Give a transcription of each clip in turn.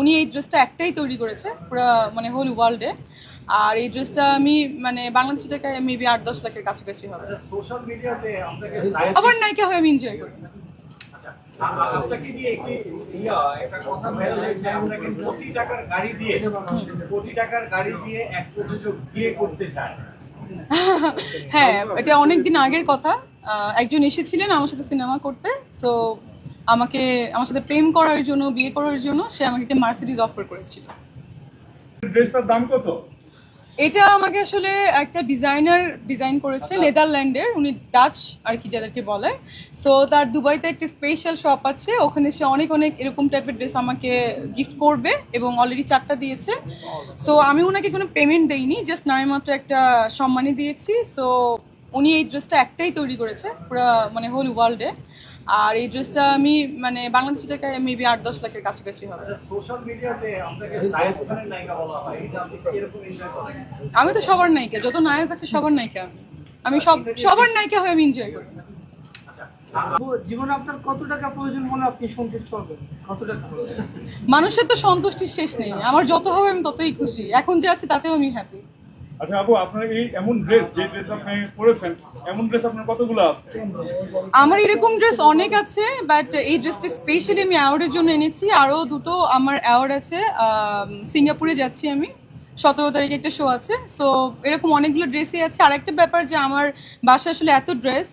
উনি এই ড্রেসটা একটাই তৈরি করেছে পুরো মানে হোল ওয়ার্ল্ডে। আর এই ড্রেসটা আমি মানে বাংলাদেশি টাকায় মেবি 8-10 লাখের কাছাকাছি হবে। সোশ্যাল মিডিয়াতে আপনাকে আবার নায়িকা হয়ে আমি এনজয় করি। আপনাকে নিয়ে একটা কথা ভাইরাল হয়েছে, আপনাকে কোটি টাকার গাড়ি দিয়ে এক প্রযোজক বিয়ে করতে চায়। হ্যাঁ, এটা অনেকদিন আগের কথা। একজন এসেছিলেন আমার সাথে সিনেমা করতে, সো আমার সাথে প্রেম করার জন্য, বিয়ে করার জন্য সে আমাকে একটা মার্সিডিজ অফার করেছিল। ড্রেসটার দাম কত? এটা আমাকে আসলে একটা ডিজাইনার ডিজাইন করেছে, নেদারল্যান্ডের, উনি ডাচ আর কি যাদেরকে বলে। সো তার দুবাইতে একটা স্পেশাল শপ আছে, ওখানে সে অনেক অনেক এরকম টাইপের ড্রেস আমাকে গিফট করবে এবং অলরেডি 4টা দিয়েছে। সো আমি ওনাকে কোনো পেমেন্ট দেইনি, জাস্ট নামমাত্র একটা সম্মানই দিয়েছি। সো উনি এই ড্রেসটা একটাই তৈরি করেছে পুরো মানে হোল ওয়ার্ল্ডে। আর এই ড্রেসটা আমি মানে বাংলাদেশি টাকায় মেবি 8-10 লাখের কাছাকাছি হবে। সোশ্যাল মিডিয়াতে আপনাকে সাইফ খানের নায়িকা বলা হয়, এটা আপনি কিরকম এনজয় করেন? আমি তো সবার নায়িকা, যত নায়ক আছে সবার নায়িকা আমি সবার নায়িকা হয়ে আমি এনজয় করি। জীবনে আপনার কত টাকা প্রয়োজন হলে আপনি সন্তুষ্ট হবেন? কত টাকা? মানুষের তো সন্তুষ্টির শেষ নেই, আমার যত হবে আমি ততই খুশি। এখন যে আছে তাতেও আমি হ্যাপি। আচ্ছা আপু, আপনার এই এমন ড্রেস, যে ড্রেস আপনি পরেছেন, এমন ড্রেস আপনার কতগুলো আছে? আমার এরকম ড্রেস অনেক আছে, বাট এই ড্রেসটা স্পেশালি আমি অ্যাওয়ার্ডের জন্য এনেছি। আরও দুটো আমার অ্যাওয়ার্ড আছে, সিঙ্গাপুরে যাচ্ছি আমি, 17 তারিখে একটা শো আছে। সো এরকম অনেকগুলো ড্রেসই আছে। আর একটা ব্যাপার যে আমার বাসায় আসলে এত ড্রেস,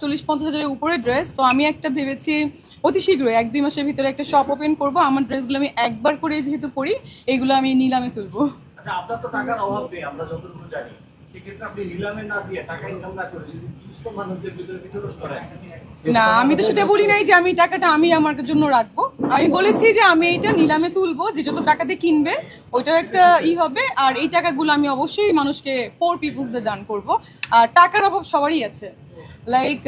40-50 হাজারের উপরে ড্রেস। সো আমি একটা ভেবেছি অতি শীঘ্রই 1-2 মাসের ভিতরে একটা শপ ওপেন করব। আমার ড্রেসগুলো আমি একবার করে যেহেতু পরি, এগুলো আমি নিলামে তুলবো। আচ্ছা, আপনার তো টাকার অভাব নেই, আমরা যতটুকু জানি। সেক্ষেত্রে আপনি নিলামে না দিয়ে, টাকা ইনকাম না করে যদি সুস্থ মানুষদের ভিতরে বিতরণ করেন। না, আমি তো সেটা বলি নাই যে আমি টাকাটা আমি আমার জন্য রাখবো। আমি বলেছি যে আমি এটা নিলামে তুলবো, যে যত টাকাতে কিনবে ওইটাও একটা হবে। আর এই টাকাগুলো আমি অবশ্যই মানুষকে, পোর পিপলসদের দান করব। আর টাকার অভাব সবারই আছে, লাইক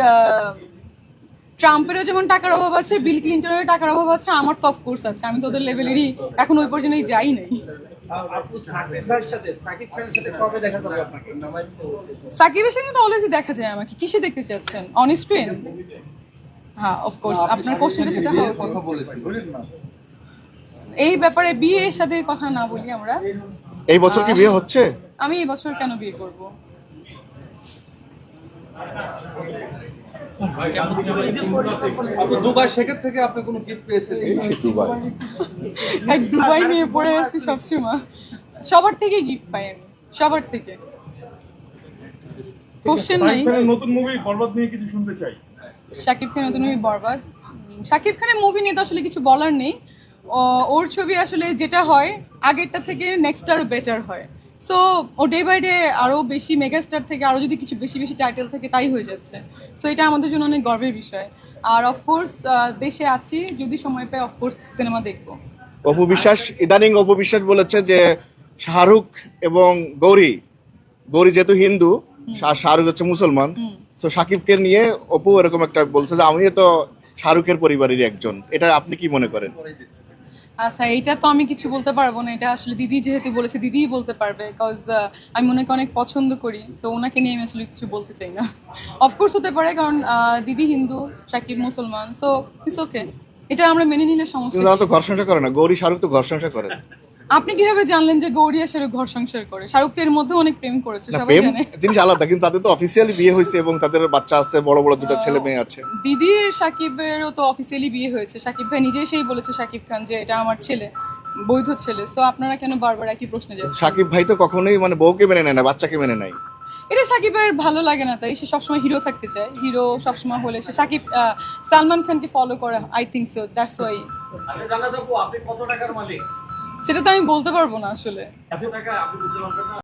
ট্রাম্পেরও যেমন টাকার অভাব আছে, বিল ক্লিন্টনের টাকার অভাব আছে, আমার তো অফকোর্স আছে। আমি তো ওদের লেভেলেরই এখন ওই পর্যন্তই যাই নাই। আপু, সাকিব ভাইয়ের সাথে, সাকিব খানের সাথে কবে দেখা যাবে আপনাকে? সাকিবের সঙ্গে তো অলওয়েজই দেখা যায় আমাকে। কিসে দেখতে চাচ্ছেন, অন স্ক্রিন? হ্যাঁ, অফকোর্স আপনার কোশ্চেনটা সেটা হওয়া উচিত। এই ব্যাপারে বিয়ের সাথে কথা না বলি আমরা। এই বছর কি বিয়ে হচ্ছে? আমি এই বছর কেন বিয়ে করব? আপনি দুবাই শেখের থেকে আপনি কোনো গিফট পেয়েছেন? এই সে দুবাই। এক দুবাই নিয়ে পড়ে আছি সবসময়, সবার থেকে গিফট পাই আমি, সবার থেকে। কোশ্চেন নাই। নতুন মুভি বরবাদ নিয়ে কিছু শুনতে চাই। শাকিব খানের নতুন মুভি বরবাদ। শাকিব খানের মুভি নিয়ে তো আসলে কিছু বলার নেই। ওর ছবি আসলে যেটা হয় আগেরটা থেকে নেক্সট আরো বেটার হয়। সো ও ডে বাই ডে আরও বেশি মেগাস্টার থেকে আরও যদি কিছু বেশি বেশি টাইটেল থেকে তাই হয়ে যাচ্ছে। সো এটা আমাদের জন্য অনেক গর্বের বিষয়। আর অফকোর্স দেশে আছি, যদি সময় পাই অফকোর্স সিনেমা দেখবো। অপু বিশ্বাস, ইদানিং অপু বিশ্বাস বলেছে যে শাহরুখ এবং গৌরী যেহেতু হিন্দু, শাহরুখ হচ্ছে মুসলমান, তো শাকিবকে নিয়ে অপু এরকম একটা বলছে যে আমি তো শাহরুখের পরিবারেরই একজন। এটা আপনি কি মনে করেন? আচ্ছা, এটা তো আমি কিছু বলতে পারবো না। এটা আসলে দিদি যেহেতু বলেছে, দিদিই বলতে পারবে, বিকজ আমি ওনাকে অনেক পছন্দ করি। সো ওনাকে নিয়ে আমি আসলে কিছু বলতে চাই না। অফকোর্স হতে পারে, কারণ দিদি হিন্দু, শাকিব মুসলমান, সো ইটস ওকে। এটা আমরা মেনে নিলে সমস্যা। কিন্তু তারা তো ঘর সংসার করে না, গৌরী শাহরুখ তো ঘর সংসার করে। আপনি কিভাবে জানলেন যে গৌরী আর শাহরুখ ঘর সংসার করে? শাহরুখ তো এর মধ্যে অনেক প্রেম করেছে, সবাই প্রেম জানে। জিনিস আলাদা, কিন্তু তাদের তো অফিসিয়ালি বিয়ে হয়েছে এবং তাদের বাচ্চা আছে, বড় বড় দুটো ছেলে মেয়ে আছে। দিদির শাকিবেরও তো অফিসিয়ালি বিয়ে হয়েছে। শাকিব ভাই নিজেই সেই বলেছে, শাকিব খান, যে এটা আমার ছেলে, বৈধ ছেলে। সো আপনারা কেন বারবার একই প্রশ্নে যাচ্ছেন? শাকিব ভাই তো কখনোই মানে বউকে মেনে নেয় না, বাচ্চাকে মেনে নেয়। এটা শাকিবের ভালো লাগে না, তাই সে সবসময় হিরো থাকতে চায়। হিরো সবসময় হলে সে সালমান খানকে ফলো করে, I think so, that's why. আচ্ছা জানা যাবো, আপনি কত টাকার মালিক? সেটা তো আমি বলতে পারবো না আসলে। এত টাকা আপনি বলতে পারবেন না?